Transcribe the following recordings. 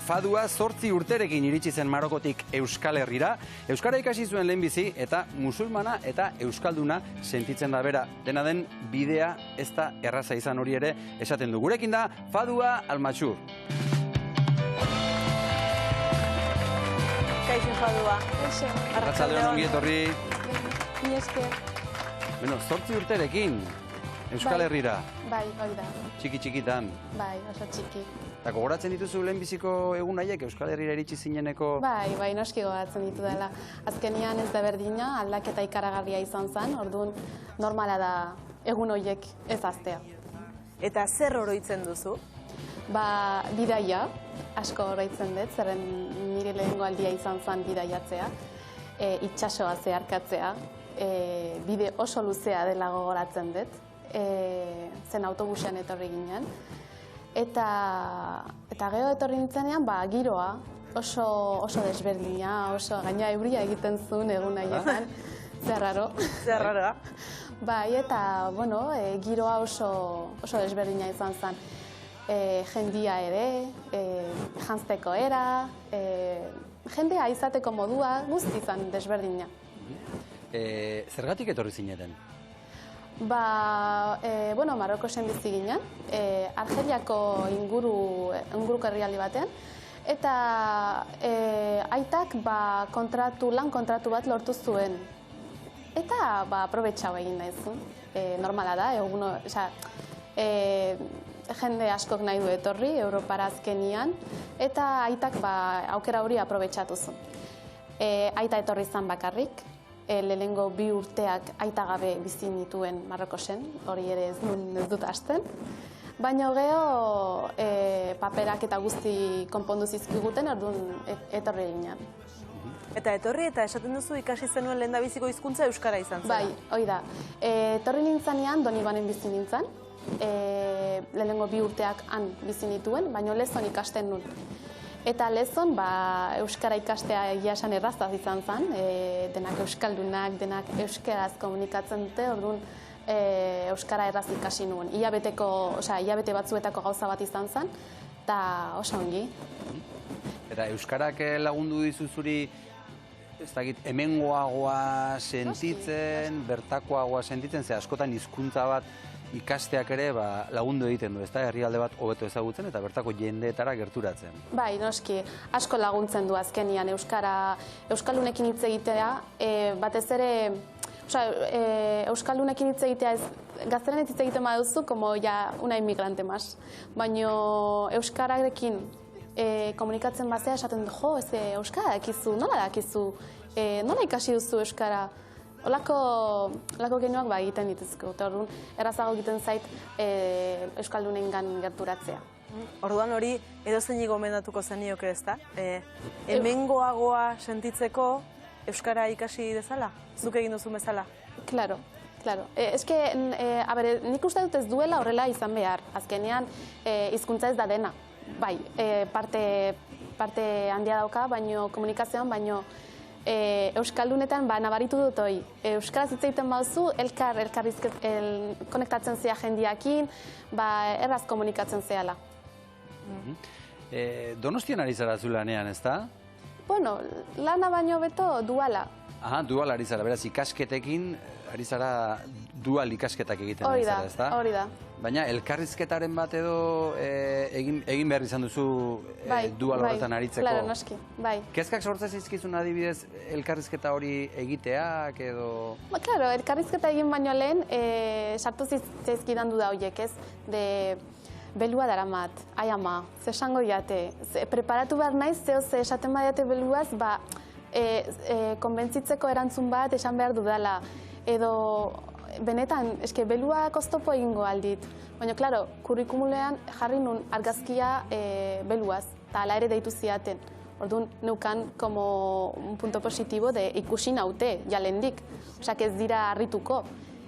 Fadua 8 urterekin iritsi zen Marokotik Euskal Herrira. Euskara ikasi zuen lehenbizi eta musulmana eta euskalduna sentitzen da bera. Dena den bidea ez da erraza izan hori ere esaten du. Gurekin da Fadua Almatxur. Kaixo Fadua. Arratsaldeon ongi etorri. Ni esker. Bueno, 8 urterekin Euskal Herrira. Bai, hori da. Txiki-txikitan. Bai, oso txiki. Eta gogoratzen dituzu lehenbiziko egun haiek Euskal Herrira iritsi zineneko? Bai, noski gogoratzen ditu dela. Azkenian ez da berdina, aldaketa ikaragarria izan zen, orduan normala da egun horiek ez aztea. Eta zer oroitzen duzu? Bidaia, asko oroitzen dut, zerren nire lehengo aldia izan zen bidaiatzea, itxasoa zeharkatzea, bide oso luzea dela gogoratzen dut, zen autobusean etorri ginen. Eta gero etorri nintzenean, giroa oso desberdina, oso gaina euria egiten zuen egun haietan, zerraro. Zerrara. Bai, eta, bueno, giroa oso desberdina izan zen. Jendia ere, janzteko era, jendea izateko modua guzti izan desberdina. Zergatik etorri zineten? Bueno, Marokosen bizi ginen, Argeliako inguruko herrialde batean, eta aitak lan kontratu bat lortu zuen. Eta aprobetxau egin nahizun, normala da, jende askok nahi du etorri, Europara azkenian, eta aitak aukera hori aprobetxatu zuen. Aita etorri zan bakarrik, lehenengo 2 urteak aita gabe bizi nituen Marokosen, hori ere ez dut hasten. Baina geho paperak eta guzti konpondu zizkiguten, orduan etorri ginen. Eta etorri eta esaten duzu ikasi zenuen lehendabiziko hizkuntza euskara izan zen. Bai, hori da. Etorri nintzanean, Donibanen bizi nintzen, lehenengo 2 urteak han bizi nituen, baina Lezon ikasten nun. Eta Lezon, euskara ikastea egia esan errazaz izan zen, denak euskaldunak, denak euskaraz komunikatzen dute, orduan euskara erraz ikasi nuen. Hilabete batzuetako gauza bat izan zen, eta oso ongi. Eta euskarak lagundu dizu zuri, ez dakit, hemengoagoa sentitzen, bertakoagoa sentitzen, ze askotan hizkuntza bat ikasteak ere lagundu egiten du, ez da, herrialde bat hobeto ezagutzen eta bertako jendeetara gerturatzen. Bai, noski, asko laguntzen du azkenian euskaldunekin hitz egitea, batez ere, euskaldunekin hitz egitea gaztelan hitz egiten baduzu, como ya una inmigrante más, baina euskararekin komunikatzen bazea esaten du, euskara dakizu, nola dakizu, nola ikasi duzu euskara? Olako genuak egiten dituzko, eta orduan errazago egiten zait euskaldunengan gerturatzea. Orduan hori edozeinik gomendatuko zenioke ez da? Hemengoagoa sentitzeko euskara ikasi dezala? Zuk egin duzu bezala? Claro. Nik uste dut ez duela horrela izan behar. Azkenean hizkuntza ez da dena. Bai, parte handia dauka, baino komunikazioan, baino euskaldunetan nabaritu dut hori. Euskaraz hitz egiten baduzu, konektatzen zea jendiakin, erraz komunikatzen zehala. Donostian ari zara zu lanean, ez da? Bueno, lana baino beto duala. Aha, dual ari zara, beraz ikasketekin ari zara dual ikasketak egiten ari zara, ez da? Hori da. Baina elkarrizketaren bat edo egin behar izan duzu dual horretan aritzeko? Claro, noski, bai. Kezkak sortzen zizkizun adibidez elkarrizketa hori egiteak edo? Claro, elkarrizketa egin baino lehen sartu zizkidan duda horiek, ez? Belua daramat, ai ama, ze esango diate, preparatu behar naiz, ze esaten badiate beluaz, konbentzitzeko erantzun bat esan behar dudala, edo benetan, belua oztopo egingo aldit. Baina, klaro, kurrikumulean jarri nun argazkia beluaz, eta ala ere deitu ziaten. Orduan, neukan como un punto positibo de ikusi naute, jalendik. Osak ez dira harrituko.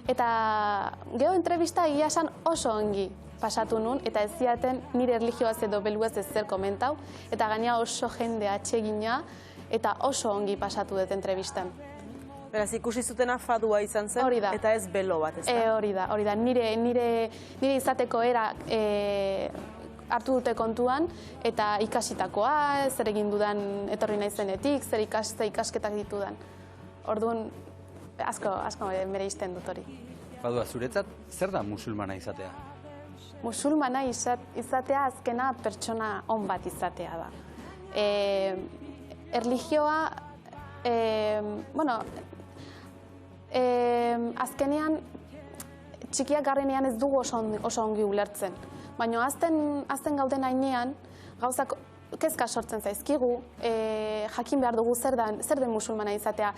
Eta geho entrevista egia esan oso ongi pasatu nun, eta ez ziaten nire erlijioaz edo beluaz ez zer komentau, eta gaina oso jende atsegina, eta oso ongi pasatu dut entrevistan. Beraz, ikusi zutena Fadua izan zen, eta ez belo bat, ez da? Hori da, nire izateko era hartu dute kontuan, eta ikasitakoa, zer egin dudan etorri naizenetik, zer ikasketak ditudan. Orduan, asko bereizten dut hori. Badua, zuretzat, zer da musulmana izatea? Musulmana izatea azkena pertsona on bat izatea da. Erlijioa, azkenean, txikiak garenean ez dugu oso ongi ulertzen. Baina azten gauden hainean, gauzak kezka sortzen zaizkigu, jakin behar dugu zer den musulmana izatea.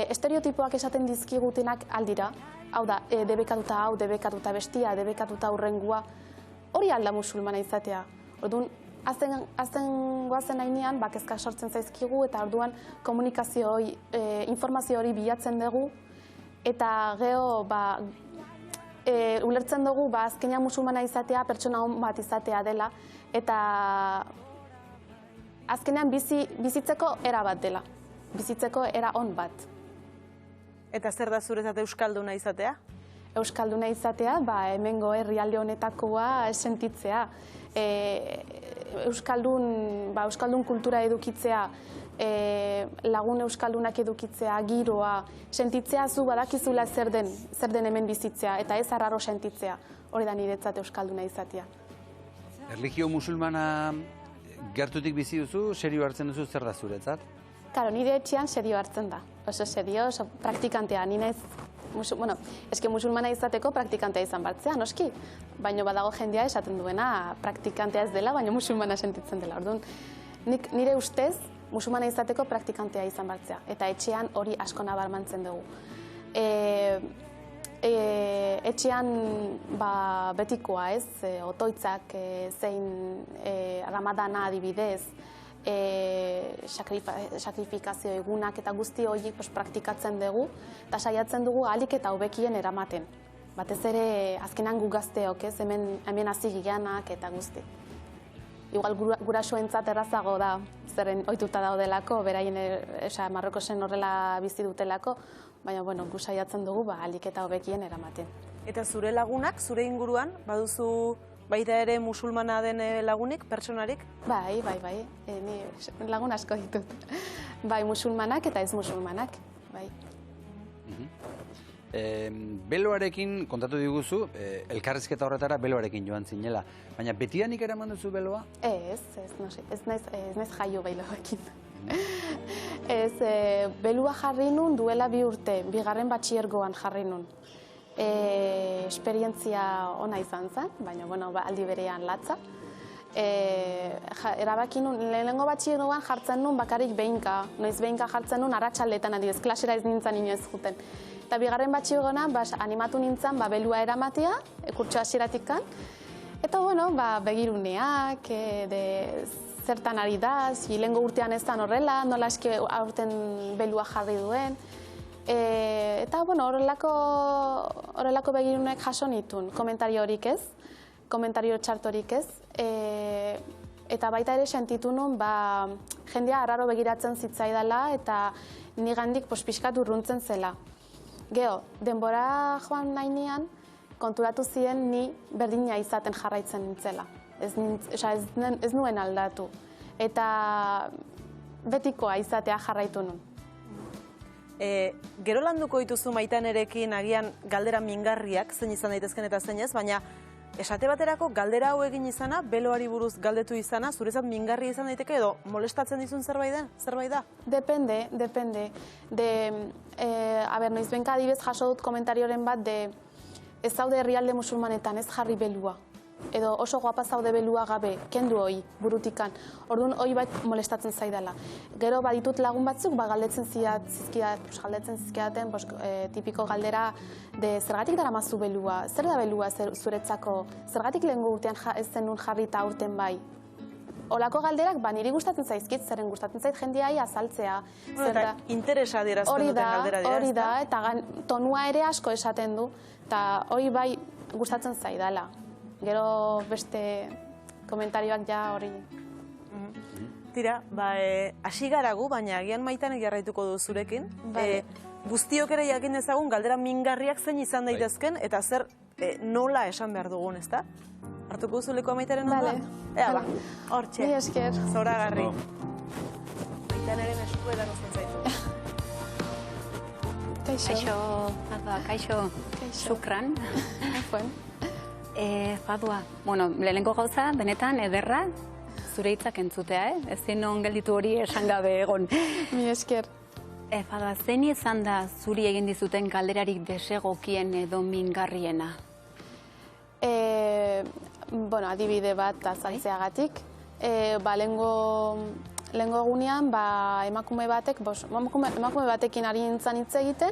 Estereotipoak esaten dizkigutenak aldira, hau da, debekatuta hau, debekatuta bestia, debekatuta hurrengua, hori alda musulmana izatea. Orduan, azten goazen hainean, kezka sortzen zaizkigu, eta orduan komunikazio hori, informazio hori bilatzen dugu, eta geho, ulertzen dugu, azkenean musulmana izatea, pertsona on bat izatea dela, eta azkenean bizitzeko era bat dela, bizitzeko era on bat. Eta zer da zuretzat euskalduna izatea? Euskalduna izatea, hemengo herrialde honetakoa sentitzea. Euskaldun kultura edukitzea, lagun euskaldunak edukitzea, giroa, sentitzea zu badakizula zer den hemen bizitzea, eta ez arraro sentitzea, hori da niretzat euskalduna izatea. Erlijio musulmana gertutik bizi duzu, serio hartzen duzu, zer da zuretzat? Karo, nire etxean serio hartzen da, oso serio, oso praktikantea, ni naiz, eske musulmana izateko praktikantea izan bartzea, noski, baina badago jendea esaten duena praktikantea ez dela, baina musulmana sentitzen dela. Orduan, nire ustez, musulmana izateko praktikantea izan bartzea, eta etxean hori asko nabarmentzen dugu. Etxean betikoa ez, otoitzak, zein ramadana adibidez, sakrifikazio egunak eta guzti horiek praktikatzen dugu, eta saiatzen dugu ahalik eta hobekien eramaten. Batez ere azkenan gu gazteok ez, hemen hasi giganak eta guzti. Igual gurasoentzat errazago da, zerren ohituta daudelako, beraien Marrokosen horrela bizi dutelako, baina gu saiatzen dugu ahalik eta hobekien eramaten. Eta zure lagunak, zure inguruan, baduzu baita ere musulmana den lagunik, pertsonarik? Bai, ni lagun asko ditut. Bai, musulmanak eta ez musulmanak, bai. Beloarekin, kontatu diguzu, elkarrizketa horretara beloarekin joan zinela. Baina betidanik eraman duzu beloa? Ez naiz jaio beloarekin. Belua jarri nun duela 2 urte, 2. batxilergoan jarri nun. Esperientzia ona izan zen, baina aldi berean latza. Erabaki nun, lehenengo batxilergoan jartzen nun bakarrik behinka, noiz behinka jartzen nun arratsaldetan adibidez, klasera ez nintzen inoiz juten. Eta 2. batxilergoan animatu nintzen belua eramatea, kurtso hasieratikan, eta begiruneak, zertan ari da, lehengo urtean ez da horrela, nola eske aurten belua jarri duen. Eta horrelako begirunek jaso nituen, komentario horik ez, komentario txartorik ez, eta baita ere sentitu nun jendea arraro begiratzen zitzaidala eta nigandik pixkat urruntzen zela. Geho, denbora joan nahinean konturatu ziren ni berdina izaten jarraitzen nintzela, ez nuen aldatu, eta betikoa izatea jarraitu nun. Gero landuko dituzu Maitanerekin agian galdera mingarriak, zein izan daitezken eta zein ez, baina esate baterako galdera hau egin izana, beloari buruz galdetu izana, zurezat mingarri izan daiteke edo molestatzen dizun zerbait da? Depende. Noizbenka adibidez jaso dut komentarioren bat ez zaude herrialde musulmanetan ez jarri belua. Edo oso guapa zaude belua gabe, kendu hoi, burutikan. Orduan hoi bat molestatzen zaidala. Gero baditut lagun batzuk, galdetzen zizkidaten, tipiko galdera, zergatik dara mazu belua, zer da belua zuretzako, zergatik lehengo urtean ez zenun jarri eta urten bai. Olako galderak, niri gustatzen zaizkit, zeren gustatzen zait jendeai azaltzea. Eta interesa adierazten duten galdera dira, hori da, eta tonua ere asko esaten du, eta hori bai gustatzen zaidala. Gero beste komentarioak ja hori. Tira, hasi gara gu, baina agian Maitanek jarraituko du zurekin. Guztiok ere jakin dezagun galdera mingarriak zein izan daitezken, eta zer nola esan behar dugun, ezta? Hartuko zuleko Maitaren Bale. ondoa? Ea, ba, hortxe. Ni esker. Zoragarri. Maitaren eskuetan uzten zaitu. Kaixo. Kaixo, Fadua, kaixo, Shukran. Afuen. Fadua, bueno, lehenengo gauza, benetan, ederra, zure hitzak entzutea, ezin non gelditu hori esan gabe egon. Mi esker. Fadua, zein izan da zuri egin dizuten galderarik desegokien edo mingarriena? Bueno, adibide bat azaltzeagatik. Lehengo egunean, emakume batekin ari nintzen hitz egiten,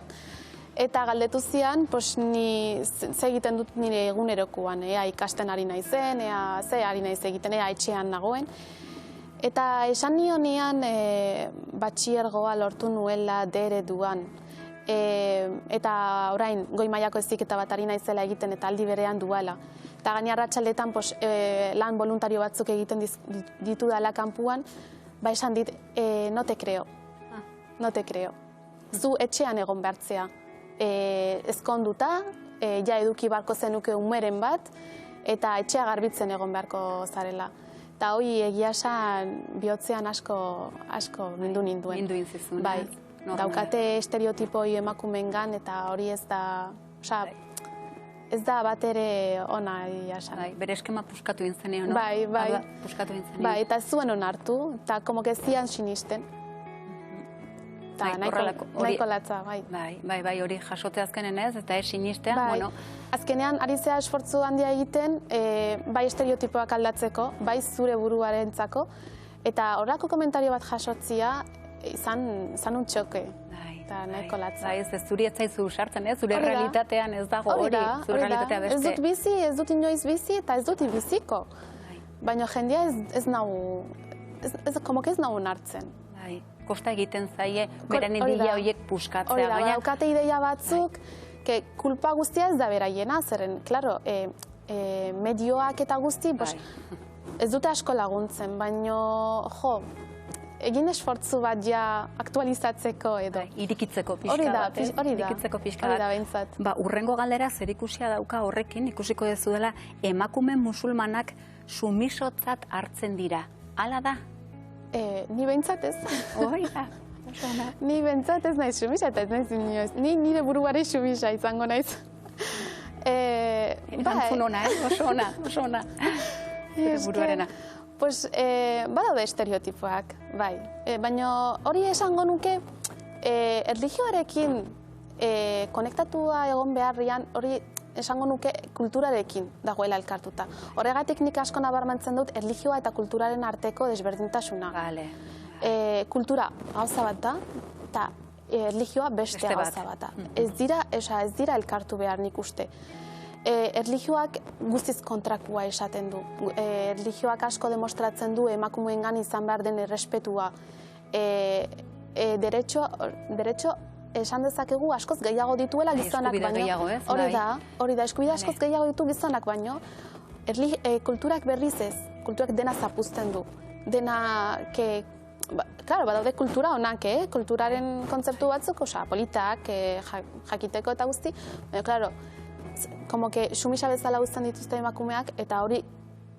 eta galdetu zian, ni ze egiten dut nire egunerokoan, ea ikasten ari naizen, ea ze ari naiz egiten, ea etxean nagoen. Eta esan nionean batxilergoa lortu nuela D ereduan. Eta orain, goi mailako heziketa bat ari naizela egiten eta aldi berean duala. Eta gaina arratsaldetan lan voluntario batzuk egiten ditudala kanpuan, esan dit, no te creo. No te creo. Zu etxean egon behartzea. Ezkonduta, ja eduki barko zenuke umeren bat, eta etxea garbitzen egon beharko zarela. Eta hori egia esan bihotzean asko mindu ninduen. Mindu inzizun. Bai, daukate estereotipoi emakumeengan eta hori ez da, ez da bat ere ona egia esan. Bere eskema puskatu intzeneo, no? Bai. Puskatu intzeneo. Bai, eta ez zuen onartu, eta como que zian sinisten. Eta nahiko latza, bai. Bai, hori jasote azkenen ez, eta ez sinistea, bueno. Azkenean, ari zea esfortzu handia egiten, bai estereotipoak aldatzeko, bai zure buruarentzako, eta horrako komentario bat jasotzia, izan un txoke. Eta nahiko latza. Bai, ez zuri etzaizu sartzen, ez? Zure realitatean ez dago hori, zure realitatea beste. Ez dut bizi, ez dut inoiz bizi, eta ez dut biziko. Baina jendea ez nahu nartzen. Bai, kosta egiten zaie, beren ideia horiek puskatzea. Hori da, daukate ideia batzuk, kulpa guztia ez da beraiena, zeren, klaro, medioak eta guzti, ez dute asko laguntzen, baina, egin esfortzu bat ja aktualizatzeko edo. Irikitzeko pixka bat, irikitzeko pixka bat. Hori da, behintzat. Urrengo galdera zerikusia dauka horrekin, ikusiko dezu dela, emakume musulmanak sumisotzat hartzen dira. Hala da? Ni behintzat ez. Hori da. Ni behintzat ez naiz sumisa eta ez naiz inoiz. Ni nire buruari sumisa izango naiz. Erantzun ona, oso ona. Zure buruarena. Badaude estereotipoak, bai. Baina hori esango nuke, erlijioarekin konektatua egon beharrian, hori esango nuke kulturarekin dagoela elkartuta. Horregatik nik asko nabarmentzen dut erlijioa eta kulturaren arteko desberdintasuna. Kultura gauza bat da, eta erlijioa beste gauza bat da. Ez dira elkartu behar nik uste. Erlijioak guztiz kontrakua esaten du. Erlijioak asko demostratzen du emakumeengan izan behar den errespetua. Derecho esan dezakegu askoz gehiago dituela gizonak baino. Hori da, eskubide askoz gehiago ditu gizonak baino. Kulturak berriz ez, kulturak dena zapuzten du. Dena, claro, badaude kultura honak, kulturaren kontzeptu batzuk, politak, jakiteko eta guzti, baina, claro, como que sumisa bezala uzten dituzte emakumeak, eta hori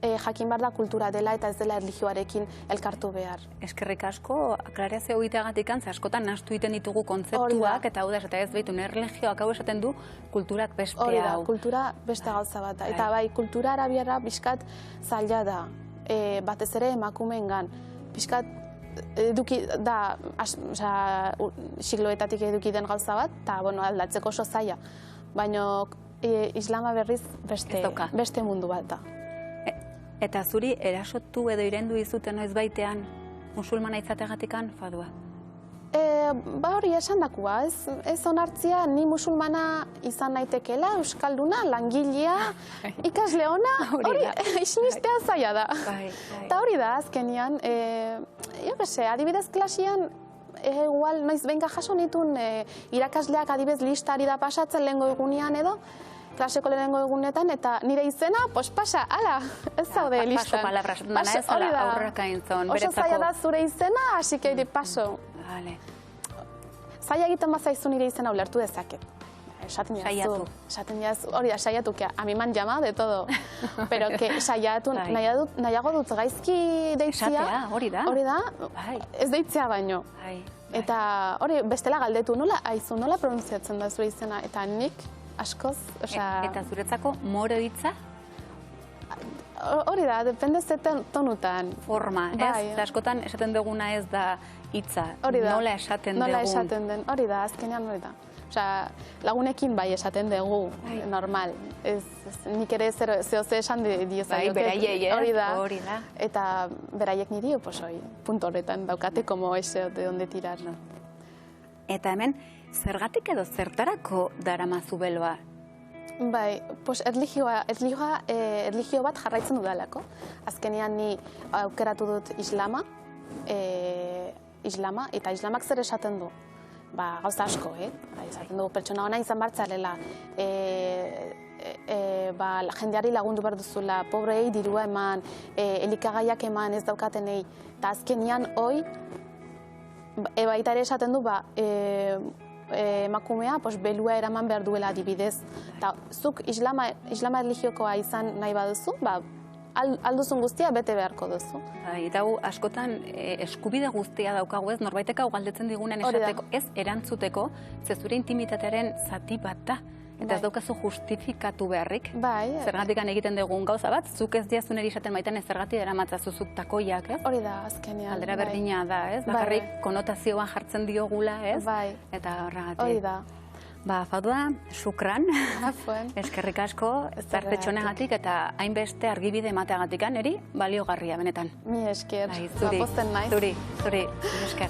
jakin behar da kultura dela eta ez dela erlijioarekin elkartu behar. Eskerrik asko, aklarazio egiteagatik antza, askotan nahastu egiten ditugu kontzeptuak, eta hau da, eta ez behitu, erlijioak hau esaten du, kulturak beste hau. Hori da, kultura beste gauza bat da. Eta bai, kultura arabiarra pixkat zaila da, batez ere emakumeengan. Pixkat eduki da, sigloetatik eduki den gauza bat, eta aldatzeko oso zaila. Baina islama berriz beste mundu bat da. Eta zuri erasotu edo irendu izuten noiz baitean musulmana izategatikan, Fadua? Hori esan dakua, ez onartzia ni musulmana izan naitekela, euskalduna, langilea, ikasle ona, hori isnistea zaila da. Eta hori da, azkenian, adibidez klasian, igual noiz behinka jaso nitun irakasleak adibidez listari da pasatzen lehengo egunean edo, klaseko lehenengo egunetan, eta nire izena, pasa, ala, ez zaude listan. Paso palabras, mana ez ala aurraka intzon, beretzako. Oso zaila da zure izena, hasi que paso. Zaila egiten bazaizu nire izena ulertu dezaket. esaten Saiatu. diazu, hori da, saiatu, que a mi man llama de todo, pero que saiatu, nahiago dut gaizki deitzia. Esatea, hori da. Hori da, Bai. ez deitzea baino. Bai. Eta hori, bestela galdetu, nola aizu, nola pronuntziatzen da zure izena, eta nik askoz, osea... Eta zuretzako more hitza? Hori da, depende ze tonutan. Forma, ez? Bai. Eta askotan esaten duguna ez da hitza, Hori da. nola esaten Nola dugun. esaten den, hori da, azkenean hori da. Osea, lagunekin bai esaten dugu, normal. Nik ere zehoze esan diozaioket. Bai, beraiei, ez? Hori da. Eta beraiek niri, pues hori, punto horretan daukate, como ese de donde tirar. Eta hemen, zergatik edo zertarako daramazu beloa? Bai, pues erlijio bat jarraitzen dudalako. Azkenean ni aukeratu dut islama, eta islamak zer esaten du? Ba, gauza asko, esaten du pertsona ona izan bartzalela, jendeari lagundu behar duzula, pobreei dirua eman, elikagaiak eman ez daukatenei, eta azkenean hoi, baita ere esaten du, emakumea belua eraman behar duela adibidez. Eta zuk islama erlijiokoa izan nahi baduzu, alduzun guztia bete beharko duzu. Eta gu askotan eskubide guztia daukagu ez, norbaitek hau galdetzen digunen esateko, ez erantzuteko, ze zure intimitatearen zati bat da. Eta ez daukazu justifikatu beharrik. Bai. Zergatik egiten dugun gauza bat, zuk ez diazun esaten baiten ez zergatik eramatzazuzuk takoiak, ez? Hori da, azkenean. Aldera berdina da, ez? Bakarrik konotazioan jartzen diogula, ez? Bai. Eta horregatik. Hori da. Fadua, sukran, Afuen. eskerrik asko, zarpetxonegatik eta hainbeste argibide emateagatik, niri baliogarria benetan. Mi esker, Zuri, pozten naiz. zuri, esker.